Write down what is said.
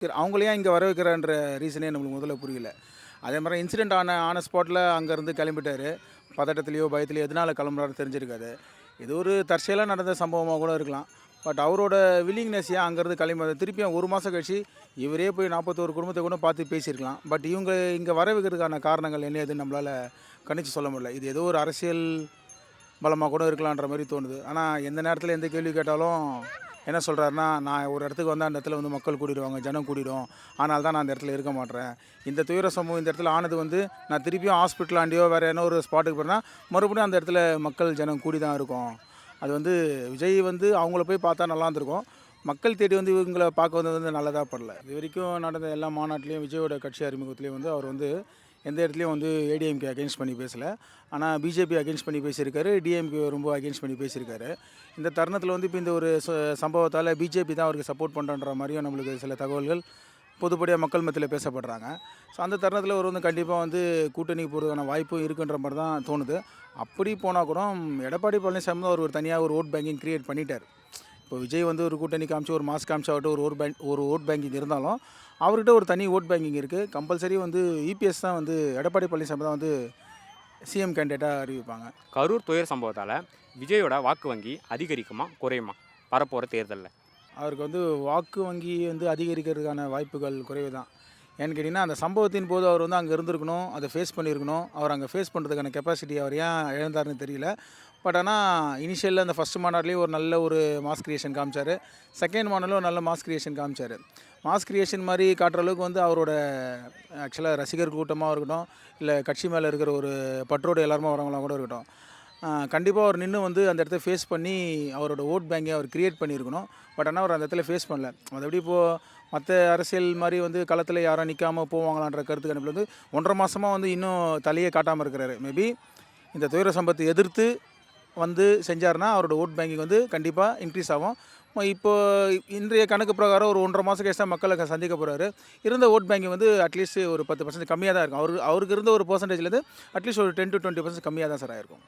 சரி அவங்கள ஏன் இங்கே வர வைக்கிறான்ற ரீசனே நம்மளுக்கு முதல்ல புரியல. அதே மாரி இன்சிடென்ட் ஆன ஆன ஸ்பாட்ல அங்கேருந்து கிளம்பிட்டாரு. பதட்டத்திலயோ, பயத்திலயோ எதனால கிளம்புனாருன்னு தெரிஞ்சிருக்காது. இது ஒரு தற்செயலா நடந்த சம்பவமா கூட இருக்கலாம். பட் அவரோட வில்லிங்னஸ் ஏன் அங்கேருந்து கிளம்பி திருப்பியும் 1 மாசம் கழிச்சு இவரே போய் 41 குடும்பத்த கூட பார்த்து பேசியிருக்கலாம். பட் இவங்க இங்க வர வைக்கிறதுக்கான காரணங்கள் என்ன ஏதுன்னு நம்மளால கணிச்சு சொல்ல முடியல. இது ஏதோ ஒரு அரசியல் பலமா கூட இருக்கலான்ற மாரி தோணுது. ஆனா எந்த நேரத்தில எந்த கேள்வி கேட்டாலும் என்ன சொல்றாருன்னா, "நான் ஒரு இடத்துக்கு வந்தா அந்த இடத்துல வந்து மக்கள் கூடிருவாங்க, ஜனம் கூடிரும். அதனால தான் நான் அந்த இடத்துல இருக்க மாட்றேன். இந்த துயர சம்பவம் இந்த இடத்துல ஆனது வந்து நான் திருப்பியும் ஹாஸ்பிட்டலாண்டயோ வேற என்ன ஒரு ஸ்பாட்டுக்கு போறேன்னா, மறுபடியும் அந்த இடத்துல மக்கள் ஜனம் கூடி தான் இருக்கும். அது வந்து விஜய் வந்து அவங்கள போய் பார்த்தா நல்லா இருந்திருக்கும். மக்கள் தேடி வந்து இவங்கள பார்க்க வந்தது வந்து நல்லதா படல. இதுவரைக்கும் நடந்த எல்லா மாநாட்டிலயும் விஜயோட கட்சி அறிமுகத்திலயும் வந்து அவர் வந்து எந்த இடத்துலயும் வந்து ஏடிஎம்கே அகைன்ஸ்ட் பண்ணி பேசல. ஆனா பிஜேபி அகைன்ஸ்ட் பண்ணி பேசியிருக்காரு. டிஎம்கே ரொம்ப அகைன்ஸ்ட் பண்ணி பேசியிருக்காரு. இந்த தருணத்தில வந்து இப்போ இந்த ஒரு சம்பவத்தால பிஜேபி தான் அவருக்கு சப்போர்ட் பண்றன்ற மாரியும் நம்மளுக்கு சில தகவல்கள் பொதுப்படையா மக்கள் மத்தியில பேசப்படுறாங்க. ஸோ அந்த தருணத்தில அவர் வந்து கண்டிப்பா வந்து கூட்டணிக்கு போறதுக்கான வாய்ப்பும் இருக்குன்ற மாரி தான் தோணுது. அப்படி போனா கூட எடப்பாடி பழனிசாமி தான் அவர் ஒரு தனியா ஒரு வோட் பேங்கிங் கிரியேட் பண்ணிட்டாரு. இப்போ விஜய் வந்து ஒரு கூட்டணி காமிச்சு, ஒரு மாஸ் காமிச்சாகட்டும், ஒரு வோட் பேங்கிங் இருந்தாலும், அவர்கிட்ட ஒரு தனி வோட் பேங்கிங் இருக்கு. கம்பல்சரி வந்து இபிஎஸ் தான் வந்து எடப்பாடி பழனிசாமி தான் வந்து சிஎம் கேண்டிடேட்டா அறிவிப்பாங்க. கரூர் துயர சம்பவத்தால் விஜயோட வாக்கு வங்கி அதிகரிக்குமா குறையுமா வரப்போகிற தேர்தலில்? அவருக்கு வந்து வாக்கு வங்கி வந்து அதிகரிக்கிறதுக்கான வாய்ப்புகள் குறைவு தான். ஏன்னு கேட்டிங்கன்னா, அந்த சம்பவத்தின் போது அவர் வந்து அங்க இருந்திருக்கணும். அத ஃபேஸ் பண்ணியிருக்கணும். அவர் அங்க ஃபேஸ் பண்ணுறதுக்கான கெப்பாசிட்டி அவர் ஏன் இழந்தாருன்னு தெரியல. பட் ஆனா, இனிஷியல்ல அந்த ஃபர்ஸ்ட் மாநாட்டிலேயே ஒரு நல்ல ஒரு மாஸ் கிரியேஷன் காமிச்சாரு. செகண்ட் மாநாட்டிலும் ஒரு நல்ல மாஸ் கிரியேஷன் காமிச்சாரு. மாஸ் கிரியேஷன் மாரி காட்டுற அளவுக்கு வந்து அவரோட ஆக்சுவலா ரசிகர் கூட்டமா இருக்கட்டும், இல்ல கட்சி மேல இருக்கிற ஒரு பற்றோடு எல்லாருமா வரவங்களா கூட இருக்கட்டும். கண்டிப்பா அவர் நின்னு வந்து அந்த இடத்த ஃபேஸ் பண்ணி அவரோட வோட் பேங்கே அவர் கிரியேட் பண்ணியிருக்கணும். பட் ஆனா, அவர் அந்த இடத்துல ஃபேஸ் பண்ணல. மத்தபடி இப்போ மத்த அரசியல் மாரி வந்து களத்தில யாரும் நிக்காம போவாங்களான்ற கருத்து கணிப்புல வந்து 1 1/2 மாசமா வந்து இன்னும் தலையே காட்டாம இருக்கிறாரு. மேபி இந்த துயர சம்பவத்த எதிர்த்து வந்து செஞ்சாருன்னா, அவரோட வோட் பேங்கிங் வந்து கண்டிப்பா இன்க்ரீஸ் ஆகும். இப்போ இன்றைய கணக்கு பிரகாரம் ஒரு 1 1/2 மாசம் கழிச்சு தான் மக்கள சந்திக்க போறாரு. இருந்த வோட் பேங்கிங் வந்து அட்லீஸ்ட் ஒரு 10% கம்மியா தான் இருக்கும். அவருக்கு இருந்த ஒரு பெர்சன்டேஜ்லேருந்து அட்லீஸ்ட் ஒரு 10 to 20% கம்மியா தான் சார் ஆயிருக்கும்.